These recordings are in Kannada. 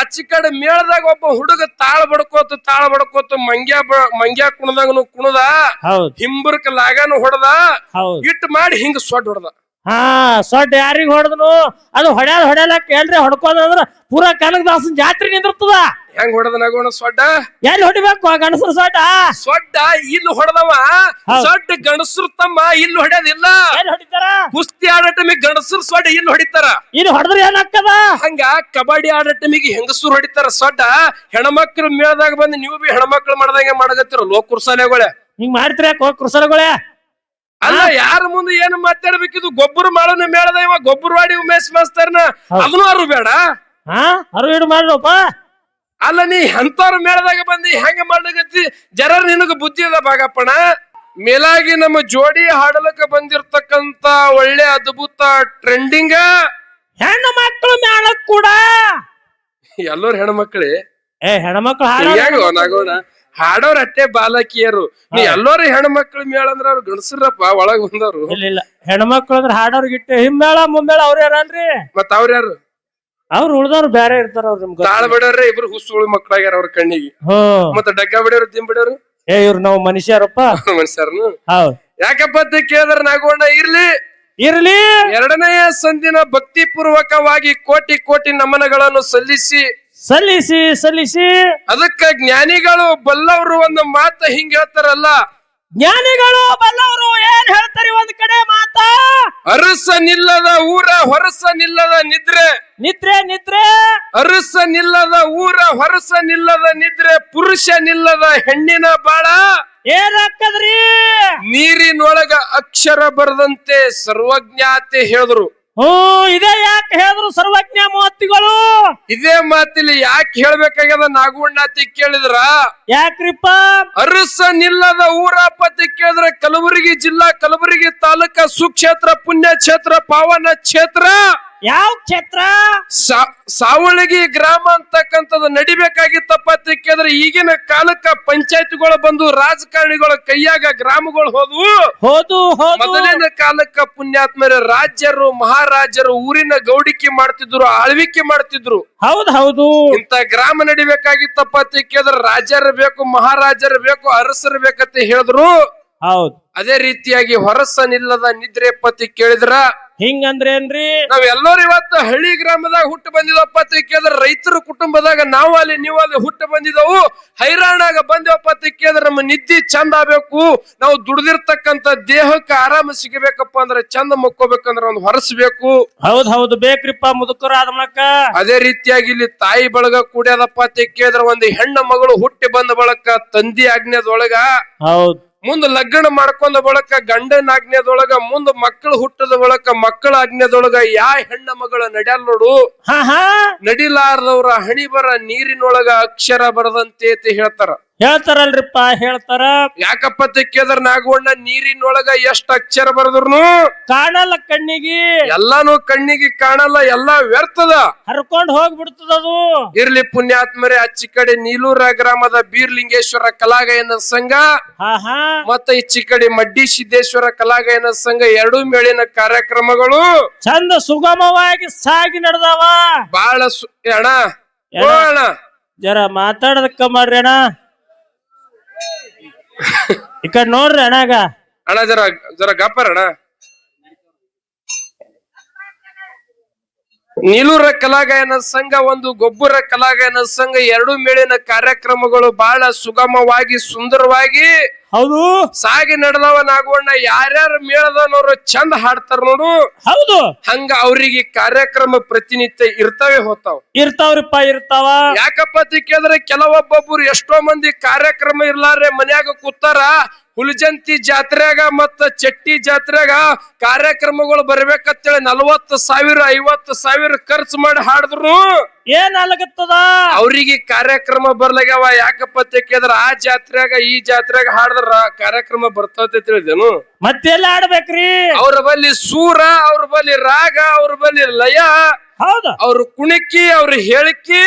ಅಚ್ಚಿ ಕಡೆ ಮೇಳದಾಗ ಒಬ್ಬ ಹುಡುಗ ತಾಳ ಬಡ್ಕೋತ ಮಂಗ್ಯಾ ಕುಣದಂಗನು ಕುಣದ ಹಿಂಬರ್ಕ ಲಾಗಾನು ಹೊಡೆದ ಇಟ್ ಮಾಡಿ ಹಿಂಗ ಸೊಡ್ ಹೊಡೆದ. ಸೊಡ್ಡ ಯಾರಿಗ ಹೊಡೆದನು ಅದು ಹೊಡ್ಯಾಲಕ್ ಎಲ್ರಿ ಹೊಡ್ಕೋದಂದ್ರ ಪೂರಾ ಕನಕದಾಸನ್ ಜಾತ್ರೆ ನಿಂದಿರ್ತದ. ಹೆಂಗ್ ಹೊಡೆದ ನಗೋಣ ಸೊಡ್ಡ ಎಲ್ಲಿ ಹೊಡಿಬೇಕು ಗಣಸರು ಸೊಡ್ಡ ಇಲ್ಲಿ ಹೊಡೆದವ ಸೊಡ್ಡ ಗಣಸರು ತಮ್ಮ ಇಲ್ಲಿ ಹೊಡ್ಯದಿಲ್ಲ. ಹೊಡಿತಾರ ಕುಸ್ತಿ ಆಡೋ ಟೈಮಿಗೆ ಗಣಸರು ಸೊಡ್ಡ ಇಲ್ಲಿ ಹೊಡಿತಾರ. ಇಲ್ಲಿ ಹೊಡೆದ್ರೆ ಏನಾಗ್ತದ ಹಂಗ ಕಬಡ್ಡಿ ಆಡೋ ಟೈಮಿಗೆ ಹೆಂಗಸರು ಹೊಡಿತಾರ ಸೊಡ್ಡ. ಹೆಣ್ಮಕ್ಳು ಮೇಳದಾಗ ಬಂದು ನೀವು ಬಿ ಹೆಣ್ಮಕ್ಳು ಮಾಡ್ದಂಗೆ ಮಾಡಕತ್ತಿರ ಲೋ ಕುರ್ಸಾಲೆಗಳೇ ಹಿಂಗ್ ಮಾಡ್ತೀರ ಕುರ್ಸಲಗಳೇ. ಅಲ್ಲ ಯಾರ ಮುಂದೆ ಏನು ಮಾತಾಡ್ಬೇಕಿದು ಗೊಬ್ಬರ ಮಾಡೋನ ಮೇಳದ ಇವ ಗೊಬ್ಬರವಾಡಿ ಉಮೇಶ್ ಮಾಸ್ತರ್ನ ಅದನ್ನು ಅರು ಬೇಡ ಅರು ಮಾಡ್ರಪ್ಪ. ಅಲ್ಲ ನೀ ಎಂತವ್ರ ಮೇಳದಾಗ ಬಂದಿ ಹೆಂಗ ಮಾಡ್ಲಿಕತ್ತಿ ಜರ ನಿನಗ ಬುದ್ಧಿ ಅದ ಭಾಗಪ್ಪಣ. ಮೇಲಾಗಿ ನಮ್ಮ ಜೋಡಿ ಹಾಡಲಕ್ಕ ಬಂದಿರ್ತಕ್ಕಂತ ಒಳ್ಳೆ ಅದ್ಭುತ ಟ್ರೆಂಡಿಂಗ್ ಹೆಣ್ಣು ಮಕ್ಕಳು ಮೇಳಕ್ ಕೂಡ ಎಲ್ಲರೂ ಹೆಣ್ಮಕ್ಳೇ ಹೆಣ್ಮಕ್ಳು ನಗೋಣ ಹಾಡೋರ್ ಅಟ್ಟೆ ಬಾಲಕಿಯರು. ನೀ ಎಲ್ಲರೂ ಹೆಣ್ಮಕ್ಳು ಮೇಳ ಅಂದ್ರ ಅವ್ರು ಗಣಸರಪ್ಪ ಒಳಗ್ ಬಂದವ್ರು. ಇಲ್ಲ ಹೆಣ್ಮಕ್ಳು ಅಂದ್ರ ಹಾಡೋರ್ಗಿಟ್ಟು ಹಿಂಬೇಳ ಮುಂಬೇಳ ಅವ್ರ ಯಾರಲ್ರಿ ಮತ್ ಅವ್ರ ಯಾರು ಅವ್ರು ಉಳ್ದವ್ರು ಬೇರೆ ಇರ್ತಾರ. ಅವ್ರ ನಿಮ್ಗೆ ತಾಳ ಬಿಡೋರ್ರಿ ಇಬ್ರು ಹುಸುಳು ಮಕ್ಳಾಗ್ಯಾರ ಅವ್ರ ಕಣ್ಣಿಗೆ. ಮತ್ತ ಡಗ್ಗ ಬಿಡೋರು ದಿಮ್ ಬಿಡೋರು ಇವ್ರು ನಾವು ಮನುಷ್ಯರಪ್ಪ ಮನುಷ್ಯರ್ನು. ಯಾಕಪ್ಪ ಅಂತ ಕೇಳಿದ್ರ ನಾಗೋಣ ಇರ್ಲಿ ಎರಡನೆಯ ಸಂದಿನ ಭಕ್ತಿ ಪೂರ್ವಕವಾಗಿ ಕೋಟಿ ಕೋಟಿ ನಮನಗಳನ್ನು ಸಲ್ಲಿಸಿ ಅದಕ್ಕ ಜ್ಞಾನಿಗಳು ಬಲ್ಲವರು ಒಂದು ಮಾತ ಹಿಂಗ ಹೇಳ್ತಾರಲ್ಲ. ಜ್ಞಾನಿಗಳು ಬಲ್ಲವರು ಏನ್ ಹೇಳ್ತಾರೆ ಒಂದ್ ಕಡೆ ಮಾತ. ಅರಸ ನಿಲ್ಲದ ಊರ ಹೊರಸ ನಿಲ್ಲದ ನಿದ್ರೆ ಅರಸ ನಿಲ್ಲದ ಊರ ಹೊರಸ ನಿಲ್ಲದ ನಿದ್ರೆ ಪುರುಷ ನಿಲ್ಲದ ಹೆಣ್ಣಿನ ಬಾಳ ಏನಾಗ್ತದ್ರಿ. ನೀರಿನೊಳಗ ಅಕ್ಷರ ಬರದಂತೆ ಸರ್ವಜ್ಞಾತೆ ಹೇಳಿದ್ರು. ಇದೇ ಯಾಕೆ ಹೇಳಿದ್ರು ಸರ್ವಜ್ಞ ಮೂವತ್ತಿಗಳು. ಇದೇ ಮಾತಿಲಿ ಯಾಕೆ ಹೇಳ್ಬೇಕಾಗ್ಯದ ನಾಗವಣ್ಣಾತಿ ಕೇಳಿದ್ರ ಯಾಕ್ರಿಪ್ಪ. ಅರಸ ನಿಲ್ಲದ ಊರಾಪತಿ ಕೇಳಿದ್ರ ಕಲಬುರಗಿ ಜಿಲ್ಲಾ ಕಲಬುರಗಿ ತಾಲೂಕ ಸುಕ್ಷೇತ್ರ ಪುಣ್ಯ ಕ್ಷೇತ್ರ ಪಾವನ ಕ್ಷೇತ್ರ ಯಾವ ಕ್ಷೇತ್ರ ಸಾವಳಗಿ ಗ್ರಾಮ ಅಂತಕ್ಕಂಥದ್ದು ನಡಿಬೇಕಾಗಿತ್ತಪ್ಪ ಅಂತ ಕೇಳಿದ್ರೆ ಈಗಿನ ಕಾಲಕ್ಕ ಪಂಚಾಯತ್ಗಳು ಬಂದು ರಾಜಕಾರಣಿಗಳ ಕೈಯಾಗ ಗ್ರಾಮಗಳು ಹೋದು ಮೊದಲಿನ ಕಾಲಕ್ಕ ಪುಣ್ಯಾತ್ಮರ ರಾಜ್ಯರು ಮಹಾರಾಜರು ಊರಿನ ಗೌಡಿಕೆ ಮಾಡ್ತಿದ್ರು ಆಳ್ವಿಕೆ ಮಾಡ್ತಿದ್ರು. ಹೌದು ಇಂತ ಗ್ರಾಮ ನಡಿಬೇಕಾಗಿತ್ತಪ್ಪ ಅಂತ ಕೇಳಿದ್ರೆ ರಾಜರು ಬೇಕು ಮಹಾರಾಜರು ಬೇಕು ಅರಸರು ಬೇಕಂತ ಹೇಳಿದ್ರು. ಹೌದು ಅದೇ ರೀತಿಯಾಗಿ ಹೊರಸ ನಿಲ್ಲದ ನಿದ್ರೆ ಪತಿ ಕೇಳಿದ್ರ ಹಿಂಗಂದ್ರೇನ್ರಿ. ನಾವೆಲ್ಲರೂ ಇವತ್ತು ಹಳ್ಳಿ ಗ್ರಾಮದಾಗ ಹುಟ್ಟು ಬಂದಿದಪ್ಪ ಅಂತ ಕೇಳಿದ್ರೆ ರೈತರ ಕುಟುಂಬದಾಗ ನಾವು ಅಲ್ಲಿ ನೀವು ಅಲ್ಲಿ ಹುಟ್ಟು ಬಂದಿದವು. ಹೈರಾಣಾಗ ಬಂದಿವಪ್ಪ ಅಂತ ಕೇಳಿದ್ರೆ ನಮ್ಮ ನಿದ್ದೆ ಚಂದ ಆಗ್ಬೇಕು. ನಾವು ದುಡ್ದಿರ್ತಕ್ಕಂತ ದೇಹಕ್ಕೆ ಆರಾಮ ಸಿಗಬೇಕಪ್ಪ ಅಂದ್ರೆ ಚಂದ ಮಕ್ಕೋಬೇಕಂದ್ರೆ ಒಂದು ಹೊರಸ್ಬೇಕು. ಹೌದು ಬೇಕ್ರಿಪ್ಪ ಮುದುಕರ ಆದ ಮೂಲಕ. ಅದೇ ರೀತಿಯಾಗಿ ಇಲ್ಲಿ ತಾಯಿ ಬಳಗ ಕೂಡ್ಯದಪ್ಪ ಅಂತ ಕೇಳಿದ್ರೆ ಒಂದು ಹೆಣ್ಣು ಮಗಳು ಹುಟ್ಟಿ ಬಂದ ಬಳಕ ತಂದಿ ಆಜ್ಞೆದೊಳಗ ಮುಂದ್ ಲಗ್ನ ಮಾಡ್ಕೊಂಡ ಬಳಕ ಗಂಡನ ಆಜ್ಞೆದೊಳಗ ಮುಂದ್ ಮಕ್ಕಳು ಹುಟ್ಟದ ಬಳಕ ಮಕ್ಕಳ ಆಜ್ಞೆದೊಳಗ ಹೆಣ್ಣ ಮಗಳ ನಡ್ಯಾಲ್ ನೋಡು ನಡಿಲಾರದವ್ರ ಹಣಿ ಬರ ನೀರಿನೊಳಗ ಅಕ್ಷರ ಬರದಂತೆ ಹೇಳ್ತಾರಲ್ರಿಪ್ಪ ಹೇಳ್ತಾರ. ಯಾಕಪ್ಪ ಕೇಳಿದ್ರ ನಾಗವಣ್ಣ ನೀರಿನೊಳಗ ಎಷ್ಟ್ ಅಕ್ಷರ ಬರದ್ರು ಕಾಣಲ್ಲ ಕಣ್ಣಿಗೆ. ಎಲ್ಲಾನು ಕಣ್ಣಿಗೆ ಕಾಣಲ್ಲ, ಎಲ್ಲಾ ವ್ಯರ್ಥದ ಹರ್ಕೊಂಡ್ ಹೋಗ್ಬಿಡ್ತದದು. ಇರ್ಲಿ ಪುಣ್ಯಾತ್ಮರೇ, ಅಚ್ಚಿ ಕಡೆ ನೀಲೂರ ಗ್ರಾಮದ ಬೀರ್ಲಿಂಗೇಶ್ವರ ಕಲಾಗಾಯನ ಸಂಘ ಮತ್ತೆ ಈಚಿ ಕಡೆ ಮಡ್ಡಿ ಸಿದ್ದೇಶ್ವರ ಕಲಾಗಾಯನ ಸಂಘ ಎರಡೂ ಮೇಳಿನ ಕಾರ್ಯಕ್ರಮಗಳು ಚಂದ ಸುಗಮವಾಗಿ ಸಾಗಿ ನಡೆದವ. ಬಾಳ ಅಣ್ಣ ಜರ ಮಾತಾಡದಕ್ಕ ಮಾಡ್ರಿ ಅಣ್ಣ. ಈ ಕಡೆ ನೋಡ್ರಿ ಅಣ್ಣಾಗ ಅಣ್ಣ ಜರ ಗಪ್ಪರಣ್ಣ. ನೀಲೂರ ಕಲಾಗಾಯನ ಸಂಘ ಒಂದು ಗೊಬ್ಬರ ಕಲಾಗಾಯನ ಸಂಘ ಎರಡೂ ಮೇಳಿನ ಕಾರ್ಯಕ್ರಮಗಳು ಬಹಳ ಸುಗಮವಾಗಿ ಸುಂದರವಾಗಿ ಸಾಗಿ ನಡೆದವ ನಾಗವಣ್ಣ. ಯಾರ್ಯಾರ ಮೇಳದವ್ರು ಚಂದ ಹಾಡ್ತಾರ ನೋಡು ಹಂಗ ಅವ್ರಿಗೆ ಕಾರ್ಯಕ್ರಮ ಪ್ರತಿನಿತ್ಯ ಇರ್ತಾವ್ರಿಪ್ಪ ಇರ್ತಾವ. ಯಾಕಪ್ಪ ಅಂತ ಕೇಳಿದ್ರೆ ಕೆಲವೊಬ್ಬೊಬ್ರು ಎಷ್ಟೋ ಮಂದಿ ಕಾರ್ಯಕ್ರಮ ಇರ್ಲಾರೆ ಮನ್ಯಾಗ ಕೂತಾರ. ಹುಲಜಂತಿ ಜಾತ್ರೆಗ ಮತ್ತ ಚಟ್ಟಿ ಜಾತ್ರೆಗ ಕಾರ್ಯಕ್ರಮಗಳು ಬರ್ಬೇಕಂತೇಳಿ 40,000 50,000 ಖರ್ಚು ಮಾಡಿ ಹಾಡಿದ್ರು ಏನಾಗತ್ತದ ಅವ್ರಿಗೆ ಕಾರ್ಯಕ್ರಮ ಬರ್ಲಾಗ್ಯಾವ. ಯಾಕಪ್ಪ ಅಂತ ಕೇಳಿದ್ರ ಆ ಜಾತ್ರೆಗ ಈ ಜಾತ್ರೆಗ ಹಾಡಿದ್ರ ಕಾರ್ಯಕ್ರಮ ಬರ್ತದೆ ತಿಳಿದೇನು. ಮತ್ತೆಲ್ಲ ಆಡ್ಬೇಕ್ರಿ. ಅವ್ರ ಬಲ್ಲಿ ಸೂರ, ಅವ್ರ ಬಲ್ಲಿ ರಾಗ, ಅವ್ರ ಬಲ್ಲಿ ಲಯ, ಅವ್ರ ಕುಣಿಕಿ, ಅವ್ರ ಹೇಳಿಕಿ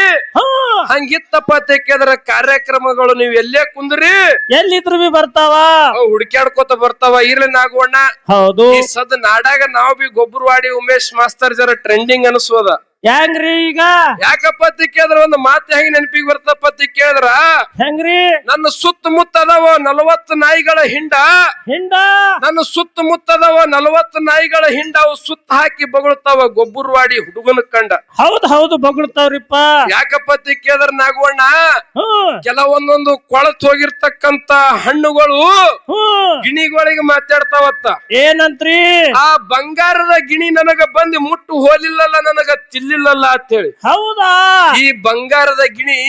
ಹಂಗಿತ್ತಪ್ಪ ಅಂತ ಕೇಳಿದ್ರ ಕಾರ್ಯಕ್ರಮಗಳು ನೀವ್ ಎಲ್ಲೇ ಕುಂದ್ರಿ ಎಲ್ಲಿದ್ರು ಬಿ ಬರ್ತಾವ, ಹುಡುಕ್ಯಾಡ್ಕೋತ ಬರ್ತಾವ. ಇರ್ಲಿ ನಾಗವಣ್ಣ, ಈ ಸದ್ ನಾಡಾಗ ನಾವ್ ಬಿ ಗೊಬ್ಬರವಾಡಿ ಉಮೇಶ್ ಮಾಸ್ತರ್ ಜರ ಟ್ರೆಂಡಿಂಗ್ ಅನಿಸೋದ. ಹೆಂಗ್ರಿ ಈಗ ಯಾಕಪ್ಪ ಅಂತ ಕೇಳಿದ್ರ ಒಂದು ಮಾತು ಹೆಂಗ್ ನೆನಪಿಗೆ ಬರ್ತಪ್ಪ ಅಂತ ಕೇಳಿದ್ರ ಹೆಂಗ್ರಿ ನನ್ನ ಸುತ್ತಮುತ್ತ ಅದಾವ 40 ನಾಯಿಗಳ ಹಿಂಡ ನನ್ನ ಸುತ್ತಮುತ್ತ ಅದಾವ 40 ನಾಯಿಗಳ ಹಿಂಡ ಅವು ಸುತ್ತ ಹಾಕಿ ಬಗಳ್ತಾವ ಗೊಬ್ಬರವಾಡಿ ಹುಡುಗನ ಕಂಡ. ಹೌದು ಬಗಳ್ತಾವ್ರಿಪ್ಪ. ಯಾಕಪ್ಪ ಅಂತ ಕೇಳಿದ್ರ ನಾಗವಣ್ಣ ಕೆಲವೊಂದೊಂದು ಕೊಳತ್ ಹೋಗಿರ್ತಕ್ಕಂತ ಹಣ್ಣುಗಳು ಗಿಣಿಗಳಿಗೆ ಮಾತಾಡ್ತಾವತ್ತ. ಏನಂತ್ರಿ? ಆ ಬಂಗಾರದ ಗಿಣಿ ನನಗ ಬಂದು ಮುಟ್ಟು ಹೋಲಿಲ್ಲಲ್ಲ ನನಗ ತಿಲ್ಲಿಲ್ಲಲ್ಲ ಅಂತ ಹೇಳಿ. ಹೌದಾ? ಈ ಬಂಗಾರದ ಗಿಣಿ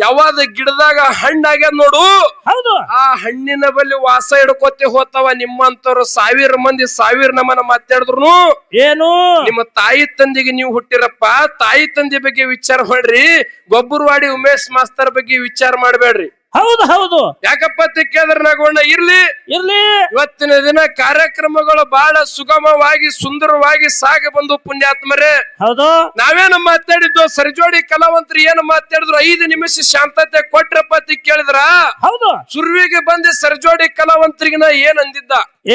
ಯಾವಾಗ ಗಿಡದಾಗ ಹಣ್ಣಾಗ್ಯದ ನೋಡು, ಹೌದು, ಆ ಹಣ್ಣಿನ ಬಲ್ಲಿ ವಾಸ ಹಿಡ್ಕೋತೆ ಹೋತಾವ. ನಿಮ್ಮಂತವ್ರು 1000 ಮಂದಿ 1000 ನಮನ ಮಾತಾಡಿದ್ರು ಏನು ನಿಮ್ಮ ತಾಯಿ ತಂದೆಗೆ ನೀವು ಹುಟ್ಟಿರಪ್ಪ. ತಾಯಿ ತಂದೆ ಬಗ್ಗೆ ವಿಚಾರ ಮಾಡ್ರಿ, ಗೊಬ್ಬರವಾಡಿ ಉಮೇಶ್ ಮಾಸ್ತರ್ ಬಗ್ಗೆ ವಿಚಾರ ಮಾಡ್ಬೇಡ್ರಿ. ಹೌದು ಯಾಕಪ್ಪ ಅಂತ ಕೇಳಿದ್ರೆ ನಾಗವಣ್ಣ ಇರ್ಲಿ ಇವತ್ತಿನ ದಿನ ಕಾರ್ಯಕ್ರಮಗಳು ಬಹಳ ಸುಗಮವಾಗಿ ಸುಂದರವಾಗಿ ಸಾಗ ಬಂದು ಪುಣ್ಯಾತ್ಮರೇ. ಹೌದು, ನಾವೇನು ಮಾತಾಡಿದ್ದು ಸರಿಜೋಡಿ ಕಲಾವಂತರು ಏನು ಮಾತಾಡಿದ್ರು 5 ನಿಮಿಷ ಶಾಂತತೆ ಕೊಟ್ರಪ್ಪ ಅಂತ ಕೇಳಿದ್ರ ಹೌದು ಸುರ್ವಿಗೆ ಬಂದು ಸರಿಜೋಡಿ ಕಲಾವಂತರಿಗಿನ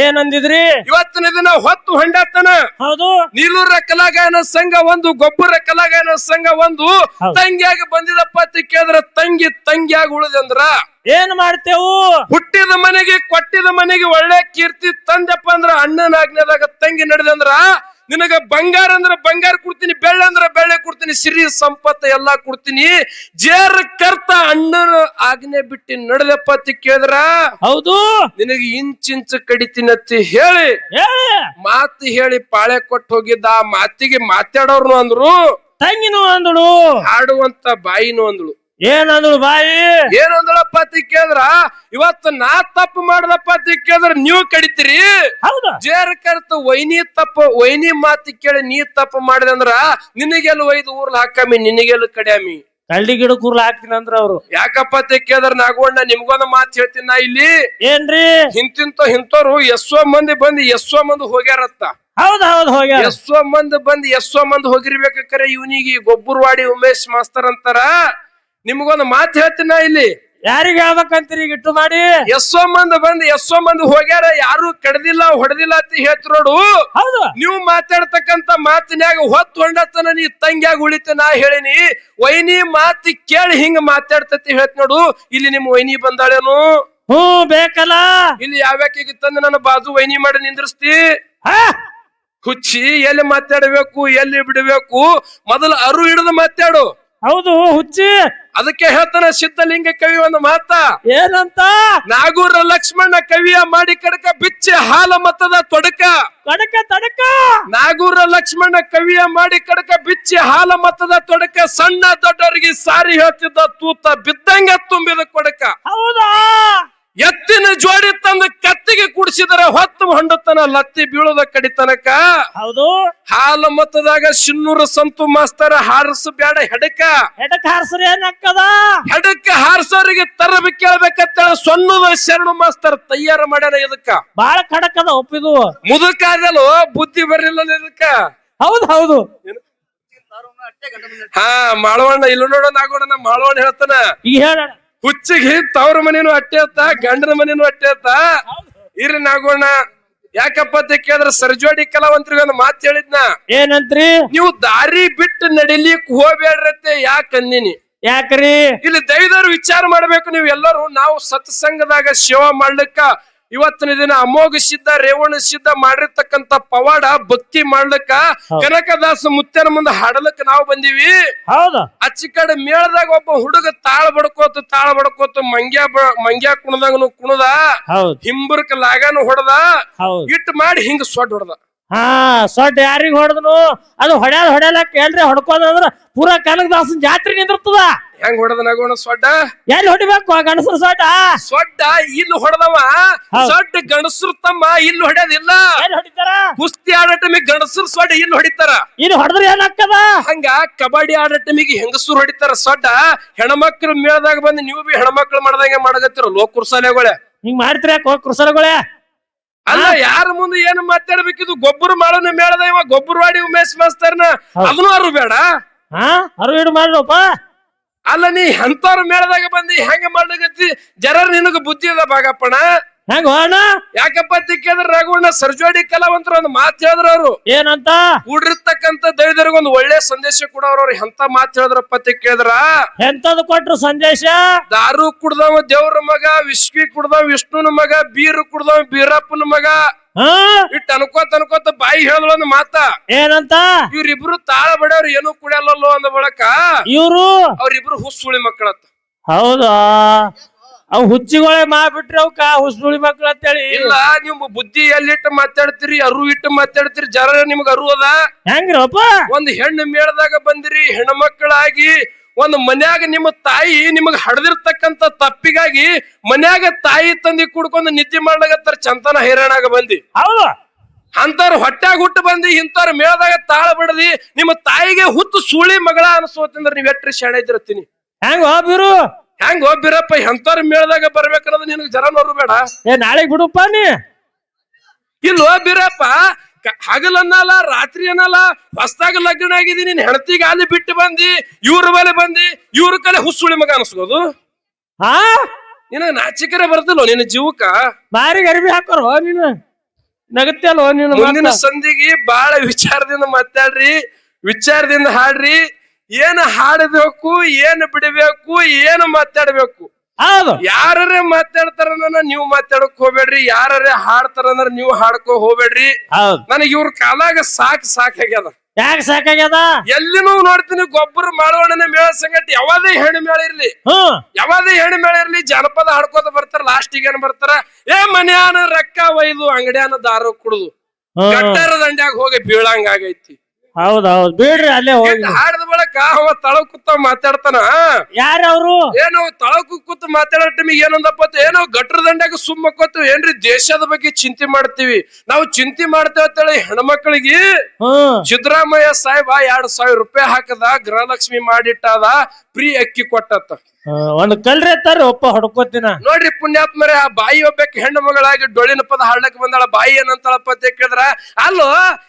ಏನಂದಿದ್ರಿ? ಇವತ್ತಿನ ದಿನ ಹೊತ್ತು ಹೊಂಡತನ. ಹೌದು, ನೀಲೂರ ಕಲಾಗಾಯನ ಸಂಘ ಒಂದು, ಗೊಬ್ಬರ ಕಲಾಗಾಯನ ಸಂಘ ಒಂದು ತಂಗಿಯಾಗಿ ಬಂದಿದಪ್ಪ ಅಂತ ಕೇಳಿದ್ರ ತಂಗಿಯಾಗಿ ಉಳಿದಂದ್ರ ಏನ್ ಮಾಡ್ತೇವು? ಹುಟ್ಟಿದ ಮನೆಗೆ ಕೊಟ್ಟಿದ ಮನೆಗೆ ಒಳ್ಳೆ ಕೀರ್ತಿ ತಂದೆಪ್ಪ ಅಂದ್ರ ಅಣ್ಣನ ಆಜ್ಞೆದಾಗ ತಂಗಿ ನಡೆದಂದ್ರ ನಿನಗ ಬಂಗಾರ ಅಂದ್ರ ಬಂಗಾರ ಕೊಡ್ತೀನಿ, ಬೆಳ್ಳೆ ಅಂದ್ರ ಬೆಳ್ಳೆ ಕೊಡ್ತೀನಿ, ಸಿರಿ ಸಂಪತ್ತು ಎಲ್ಲಾ ಕೊಡ್ತೀನಿ. ಜೇರ್ ಕರ್ತ ಅಣ್ಣನ ಆಜ್ಞೆ ಬಿಟ್ಟು ನಡೆದಪ್ಪ ಅಂತ ಕೇಳಿದ್ರ ಹೌದು ನಿನಗೆ ಇಂಚಿಂಚು ಕಡಿತೀನತ್ತಿ ಹೇಳಿ ಮಾತು ಹೇಳಿ ಪಾಳೆ ಕೊಟ್ಟು ಹೋಗಿದ್ದ. ಆ ಮಾತಿಗೆ ಮಾತಾಡೋರ್ನು ಅಂದ್ರು, ತಂಗಿನೂ ಅಂದಳು, ಹಾಡುವಂತ ಬಾಯಿನೂ ಅಂದಳು. ಏನಂದಳು ಬಾಯಿ? ಏನಂದಳಪ್ಪ ಅಂತ ಕೇಳಿದ್ರ ಇವತ್ತು ನಾ ತಪ್ಪು ಮಾಡ್ದಪ್ಪ ಅಂತ ಕೇಳಿದ್ರ ನೀವು ಕಡಿತೀರಿ. ಹೌದಾ? ಜೇರ್ ಕರ್ತ ವೈನಿ ಮಾತಿ ಕೇಳಿ ನೀ ತಪ್ಪು ಮಾಡಿದೆ ಅಂದ್ರ ನಿನಗೆಲ್ಲ ಒಯ್ದು ಊರ್ಲ ಹಾಕಮಿ, ನಿನಗೆಲ್ಲ ಕಡ್ಯಾಮಿ, ಕಳ್ಳಿ ಗಿಡ ಕೂರ್ಲ ಹಾಕ್ತೀನಿ ಅಂದ್ರ ಅವ್ರು. ಯಾಕಪ್ಪ ಅಂತ ಕೇಳಿದ್ರ ನಾಗವಣ್ಣ ನಿಮ್ಗೊಂದು ಮಾತು ಹೇಳ್ತೀನಿ ನಾ ಇಲ್ಲಿ. ಏನ್ರಿ? ಇಂಥವ್ರು ಎಷ್ಟೋ ಮಂದಿ ಬಂದು ಎಷ್ಟೋ ಮಂದಿ ಹೋಗ್ಯಾರತ್ತ. ಹೌದ್ ಹೋಗ್ಯಾರ. ಎಷ್ಟೋ ಮಂದಿ ಹೋಗಿರ್ಬೇಕರೆ ಇವನಿಗೆ ಗೊಬ್ಬರವಾಡಿ ಉಮೇಶ್ ಮಾಸ್ತರ್ ಅಂತಾರ. ನಿಮ್ಗೊಂದು ಮಾತು ಹೇಳ್ತೀನ ಇಲ್ಲಿ. ಯಾರಿಗ ಹೇಳ್ಬೇಕಂತೀರಿ ಈಗ ಇಟ್ಟು ಮಾಡಿ? ಎಷ್ಟೋ ಮಂದಿ ಹೋಗ್ಯಾರ, ಯಾರು ಕಡ್ದಿಲ್ಲ ಹೊಡೆದಿಲ್ಲ ಅಂತ ಹೇಳ್ತಿರೋಡು. ಹೌದು, ನೀವು ಮಾತಾಡ್ತಕ್ಕಂತ ಮಾತಿನ್ಯಾಗ ಹೊತ್ತು ಹೊಂಡತನ ನೀ ತಂಗ್ಯಾಗ ಉಳಿತ ನಾ ಹೇಳಿನಿ. ವೈನಿ ಮಾತಿ ಕೇಳಿ ಹಿಂಗ ಮಾತಾಡ್ತತಿ ಹೇಳ್ತ ನೋಡು. ಇಲ್ಲಿ ನಿಮ್ ವೈನಿ ಬಂದಾಳೇನು? ಬೇಕಲ್ಲ. ಇಲ್ಲಿ ಯಾವ್ಯಾಕಿಗೆ ತಂದು ನನ್ನ ಬಾಜು ವೈನಿ ಮಾಡಿ ನಿಂದ್ರಿಸ್ತಿ? ಹುಚ್ಚಿ, ಎಲ್ಲಿ ಮಾತಾಡಬೇಕು ಎಲ್ಲಿ ಬಿಡಬೇಕು ಮೊದಲು ಅರು ಹಿಡಿದು ಮಾತಾಡು. ಹೌದು ಹುಚ್ಚಿ, ಅದಕ್ಕೆ ಹೇಳ್ತಾನ ಸಿದ್ಧಲಿಂಗ ಕವಿ ಒಂದು ಮಾತ. ಏನಂತ? ನಾಗೂರ ಲಕ್ಷ್ಮಣ ಕವಿಯ ಮಾಡಿ ಕಡಕ ಬಿಚ್ಚಿ ಹಾಲ ಮತದ ತೊಡಕ. ತಡಕ ನಾಗೂರ ಲಕ್ಷ್ಮಣ ಕವಿಯ ಮಾಡಿ ಕಡಕ ಬಿಚ್ಚಿ ಹಾಲ ಮತದ ತೊಡಕ. ಸಣ್ಣ ದೊಡ್ಡವರಿಗೆ ಸಾರಿ ಹೇಳ್ತಿದ್ದ ತೂತ ಬಿದ್ದಂಗ ತುಂಬಿದ ಕೊಡಕ. ಹೌದಾ? ಎತ್ತಿನ ಜೋಡಿ ತಂದು ಕತ್ತಿಗೆ ಕುಡಿಸಿದರೆ ಹೊತ್ತು ಹೊಂಡತನ ಲತ್ತಿ ಬೀಳೋದ ಕಡಿತನಕ. ಹೌದು, ಹಾಲ ಮತದಾಗ ಶಿನ್ನೂರು ಸಂತು ಮಾಸ್ತರ ಹಾರಸು ಬ್ಯಾಡ ಹೆಡಕ ಹಾರಸರಿ ಏನಕ್ಕದ? ಹೆಡಕ ಹಾರಸೋರಿಗೆ ತರಬಿ ಕೇಳ್ಬೇಕಂತ ಸೊನ್ನದ ಶರಣು ಮಾಸ್ತರ್ ತಯಾರ ಮಾಡ್ಯಾರ. ಇದಕ್ಕ ಬಾಳ ಖಡಕದ ಒಪ್ಪಿದು. ಮುದುಕಾದಲು ಬುದ್ಧಿ ಬರಲಿಲ್ಲ ಇದಕ್ಕ. ಹೌದು, ಹಾ ಮಾಳವಣ್ಣ ಇಲ್ಲ ನೋಡೋಣ ಆಗೋಣ. ಮಾಳವಣ್ಣ ಹೇಳ್ತಾನ, ಈಗ ಹೇಳ ಹುಚ್ಚಿಗೆ ತವ್ರ ಮನೇನು ಅಟ್ಟೆ ಅತ್ತ, ಗಂಡನ ಮನೇನು ಅಟ್ಟೆ ಅತ್ತ. ಇರ್ಲಿ ನಾಗೋಣ. ಯಾಕಪ್ಪ ಅಂತ ಕೇಳಿದ್ರ ಸರ್ಜೋಡಿ ಕಲಾವಂತರಿಗೆ ಒಂದು ಮಾತು ಹೇಳಿದ್ನ. ಏನಂತ್ರಿ? ನೀವು ದಾರಿ ಬಿಟ್ಟು ನಡಿಲಿಕ್ ಹೋಗ್ಬೇಡ್ರತ್ತೆ. ಯಾಕಂದಿನಿ? ಯಾಕ್ರಿ? ಇಲ್ಲಿ ದೈವದವ್ರು ವಿಚಾರ ಮಾಡ್ಬೇಕು. ನೀವು ಎಲ್ಲರೂ ನಾವು ಸತ್ಸಂಗದಾಗ ಸೇವಾ ಮಾಡ್ಲಿಕ್ಕ ಇವತ್ತಿನ ದಿನ ಅಮೋಘ ಸಿದ್ಧ ರೇವಣ ಸಿದ್ಧ ಮಾಡಿರ್ತಕ್ಕಂತ ಪವಾಡ ಭಕ್ತಿ ಮಾಡ್ಲಿಕ್ಕ ಕನಕದಾಸ ಮುತ್ಯನ ಮುಂದೆ ಹಾಡಲಕ್ಕ ನಾವು ಬಂದಿವಿ. ಹೌದಾ? ಅಚ್ಚಿ ಕಡೆ ಮೇಳದಾಗ ಒಬ್ಬ ಹುಡುಗ ತಾಳ ಬಡ್ಕೋತ ಮಂಗ್ಯಾ ಕುಣದಂಗನು ಕುಣದ, ಹಿಂಬರ್ಕ ಲಾಗಾನು ಹೊಡೆದ, ಇಟ್ ಮಾಡಿ ಹಿಂಗ ಸೊಡ್ ಹೊಡೆದ. ಸೊಡ್ ಯಾರಿಗ ಹೊಡೆದನು? ಅದು ಹೊಡ್ಯಾಲಕ್ ಎಲ್ರಿ ಹೊಡ್ಕೋದಂದ್ರ ಪೂರಾ ಕನಕದಾಸನ್ ಜಾತ್ರೆ ನಿಂದಿರ್ತದ. ಹೆಂಗ್ ಹೊಡೆದ ನಗೋಣ ಸೊಡ್ಡ? ಎಲ್ಲಿ ಹೊಡಿಬೇಕು ಗಣಸರು ಸೊಡ್ಡ ಇಲ್ಲಿ ಹೊಡೆದವ. ಸೊಡ್ಡ ಗಣಸರು ತಮ್ಮ ಇಲ್ಲಿ ಹೊಡ್ಯದಿಲ್ಲ. ಎಲ್ಲಿ ಹೊಡಿತಾರ? ಕುಸ್ತಿ ಆಡೋ ಟೈಮಿಗೆ ಗಣಸರು ಸೊಡ್ಡ ಇಲ್ಲಿ ಹೊಡಿತಾರ. ಇಲ್ಲಿ ಹೊಡೆದ್ರೆ ಏನಾಗ್ತದ? ಹಂಗ ಕಬಡ್ಡಿ ಆಡೋ ಟೈಮಿಗೆ ಹೆಂಗಸರು ಹೊಡಿತಾರ ಸೊಡ್ಡ. ಹೆಣ್ಮಕ್ಳು ಮೇಳದಾಗ ಬಂದು ನೀವು ಬಿ ಹೆಣ್ಮಕ್ಳು ಮಾಡ್ದಂಗೆ ಮಾಡಕತ್ತಿರ ಲೋ ಕುರ್ಸಾಲೆಗಳೇ. ಹಿಂಗ್ ಮಾಡ್ತೀರ ಕುರ್ಸಲಗಳೇ? ಅಲ್ಲ, ಯಾರ ಮುಂದೆ ಏನು ಮಾತಾಡ್ಬೇಕಿದು? ಗೊಬ್ಬರ ಮಾಡೋನ ಮೇಳದ ಇವ ಗೊಬ್ಬರವಾಡಿ ಉಮೇಶ್ ಮಾಸ್ತರ್ನ ಅದನ್ನು ಅರು ಬೇಡ. ಅರು ಮಾಡ್ರಪ್ಪ. ಅಲ್ಲ, ನೀ ಅಂತವ್ರ ಮೇಳದಾಗ ಬಂದಿ ಹೆಂಗ ಮಾಡ್ಲಿಕತ್ತಿ? ಜರ ನಿನಗ ಬುದ್ಧಿ ಅದ ಬಾಗಪ್ಪಣ? ಹೆಂಗ ಅಣ್ಣ ಯಾಕಪ್ಪ ಅಂತ ಕೇಳಿದ್ರ ರಘುವಣ್ಣ ಸರ್ಜೋಡಿ ಕಲಾವಂತರು ಒಂದು ಮಾತು ಹೇಳಿದ್ರ ಅವ್ರು ಏನಂತ ಕೂಡಿರ್ತಕ್ಕಂತ ದೈವರಿಗೆ ಒಂದು ಒಳ್ಳೆ ಸಂದೇಶ ಕೊಡೋರು ಎಂತ ಮಾತು ಹೇಳಿದ್ರಪ್ಪ ಅಂತ ಕೇಳಿದ್ರ ಎಂತದು ಕೊಟ್ರು ಸಂದೇಶ ದಾರು ಕುಡ್ದವ ದೇವ್ರ ಮಗ ವಿಸ್ಕಿ ಕುಡ್ದವ ವಿಷ್ಣುನ ಮಗ ಬೀರ್ ಕುಡ್ದವ ಬೀರಪ್ಪನ ಮಗ ಇಟ್ಟು ಅನ್ಕೋತ ಬಾಯಿ ಹೇಳಿದ್ರು ಒಂದು ಮಾತ ಏನಂತ ಇವ್ರಿಬ್ರು ತಾಳ ಬಡವ್ರು ಏನು ಕುಡಿಯಲ್ಲೋ ಅಂದ ಬಳಕ ಇವ್ರು ಅವ್ರಿಬ್ರು ಹುಸುಳಿ ಮಕ್ಕಳತ್ತ ಹೌದಾ ಅವ್ ಹುಚ್ಚಿಗಳೇ ಮಾಡ್ಬಿಟ್ರಿ ಅವಕ್ಕ ಹುಸುಳಿ ಮಕ್ಳು ಅಂತೇಳಿ ಇಲ್ಲ ನೀವು ಬುದ್ಧಿ ಎಲ್ಲಿಟ್ಟು ಮಾತಾಡ್ತೀರಿ ಅರು ಇಟ್ಟು ಮಾತಾಡ್ತೀರಿ ಜರ ನಿಮ್ಗ ಅರು ಅದ ಹೆಂಗ್ರಪ್ಪ ಒಂದ್ ಹೆಣ್ಣು ಮೇಳದಾಗ ಬಂದಿರಿ ಹೆಣ್ಮಕ್ಕಳಾಗಿ ಒಂದ್ ಮನ್ಯಾಗ ನಿಮ್ಮ ತಾಯಿ ನಿಮಗ್ ಹಡ್ದಿರ್ತಕ್ಕಂತ ತಪ್ಪಿಗಾಗಿ ಮನ್ಯಾಗ ತಾಯಿ ತಂದಿ ಕುಡ್ಕೊಂಡ್ ನಿದ್ದೆ ಮಾಡ್ಲಾಗತ್ತಾರ ಚಂತನ ಹೈರಾಣಾಗ ಬಂದಿ ಹೌದು ಅಂತವ್ರ ಹೊಟ್ಯಾಗ ಹುಟ್ಟು ಬಂದಿ ಇಂಥವ್ರ ಮೇಳದಾಗ ತಾಳ ಬಿಡದಿ ನಿಮ್ಮ ತಾಯಿಗೆ ಹುತ್ತು ಸುಳಿ ಮಗಳ ಅನ್ಸೋತಂದ್ರ ನೀವ್ ಎಟ್ರಿ ಶಾಣೆ ಇದ್ರತ್ತೀನಿ ಹೆಂಗ ಬಿರು ಹೆಂಗ್ ಹೋಗ್ಬಿರಪ್ಪ ಎಂತವ್ರ ಮೇಳದಾಗ ಬರ್ಬೇಕನ್ನೋದು ನಿನಗ್ ಜರ ನೋರು ಬೇಡ ನಾಳೆಗ್ ಬಿಡುಪ್ಪ ನೀ ಇಲ್ಲಿ ಹೋಗ್ಬಿರಪ್ಪ ಹಗಲನ್ನಲ್ಲ ರಾತ್ರಿ ಅನ್ನಲ್ಲ ಹೊಸ್ದಾಗ ಲಗ್ನ ಆಗಿದಿ ನೀನ್ ಹೆಣತಿಗೆ ಅಲ್ಲಿ ಬಿಟ್ಟು ಬಂದಿ ಇವ್ರ ಮೇಲೆ ಬಂದಿ ಇವ್ರ ಕಲೆ ಹುಸುಳಿ ಮಗ ಅನ್ಸ್ಕೋದು ಹಾ ನಿನಗ ನಾಚಿಕರ ಬರ್ತಿಲ್ಲ ನಿನ್ನ ಜೀವಕ್ಕ ಬಾರಿಗೆ ಅರಿವಿ ಹಾಕೋರು ನೀನು ನಗತ್ತಲ್ವ ನೀನು ಮುಂದಿನ ಸಂಧಿಗೆ ಬಾಳ ವಿಚಾರದಿಂದ ಮಾತಾಡ್ರಿ ವಿಚಾರದಿಂದ ಹಾಡ್ರಿ ಏನ್ ಹಾಡಬೇಕು ಏನ್ ಬಿಡಬೇಕು ಏನು ಮಾತಾಡ್ಬೇಕು ಹೌದು ಯಾರೇ ಮಾತಾಡ್ತಾರ ನೀವು ಮಾತಾಡಕ್ ಹೋಗ್ಬೇಡ್ರಿ ಯಾರೇ ಹಾಡ್ತಾರ ಅಂದ್ರ ನೀವು ಹಾಡ್ಕೊ ಹೋಗ್ಬೇಡ್ರಿ ನನಗೆ ಇವ್ರ ಕಾಲಾಗ ಸಾಕಾಗ್ಯದ ಯಾಕೆ ಸಾಕಾಗ್ಯದ ಎಲ್ಲಿನೂ ನೋಡ್ತೀನಿ ಗೊಬ್ಬರ ಮಾಡೋಣ ಮೇಳ ಸಂಗತಿ ಯಾವದೇ ಹೆಣ್ಣು ಮೇಳ ಇರ್ಲಿ ಯಾವದೇ ಹೆಣ್ಣು ಮೇಳ ಇರ್ಲಿ ಜನಪದ ಹಾಡ್ಕೋತ ಬರ್ತಾರ ಲಾಸ್ಟಿಗೆ ಏನ್ ಬರ್ತಾರ ಮನ್ಯಾನ ರೊಕ್ಕ ಒಯ್ದು ಅಂಗಡಿಯಾನ ದಾರು ಕುಡುದು ಗಟ್ಟರ ದಂಡ್ಯಾಗ ಹೋಗಿ ಬೀಳಂಗ ಆಗೈತಿ ಹೌದೌದು ಬಿಡ್ರಿ ಅಲ್ಲೇ ಹೋಗಿ ಹಾಡದ ಬಳಕ ಅವ ತಳ ಕೂತ ಮಾತಾಡ್ತಾನ ಯಾರವ್ರು ಏನೋ ತಳಕು ಕೂತ್ ಮಾತಾಡೋ ಟೈಮಿಗೆ ಏನಂದಪ್ಪ ಏನೋ ಗಟ್ರ ದಂಡ್ಯಾಗ ಸುಮ್ಮಕ್ಕೋತೀವಿ ಏನ್ರಿ ದೇಶದ ಬಗ್ಗೆ ಚಿಂತೆ ಮಾಡ್ತೀವಿ ನಾವು ಚಿಂತೆ ಮಾಡ್ತೇವೆ ಅಂತೇಳಿ ಹೆಣ್ಮಕ್ಳಿಗೆ ಸಿದ್ದರಾಮಯ್ಯ ಸಾಹೇಬ 2,000 ರೂಪಾಯಿ ಹಾಕದ ಗೃಹಲಕ್ಷ್ಮಿ ಮಾಡಿಟ್ಟಾದ ಫ್ರೀ ಅಕ್ಕಿ ಕೊಟ್ಟತ್ತ ಒಂದ್ ಕಲ್ರಿ ಎತ್ತಾರ ಒಪ್ಪ ಹೊಡ್ಕೋತಿನ ನೋಡ್ರಿ ಪುಣ್ಯಾತ್ಮರೇ ಆ ಬಾಯಿ ಒಬ್ಬಕ್ಕೆ ಹೆಣ್ಣು ಮಗಳಾಗಿ ಡೊಳ್ಳಿನ ಪದ ಹಾಡ್ಲಕ್ ಬಂದಾಳ ಬಾಯಿ ಏನಂತಾಳಪ್ಪ ಅಂತ ಕೇಳಿದ್ರ ಅಲ್ಲೋ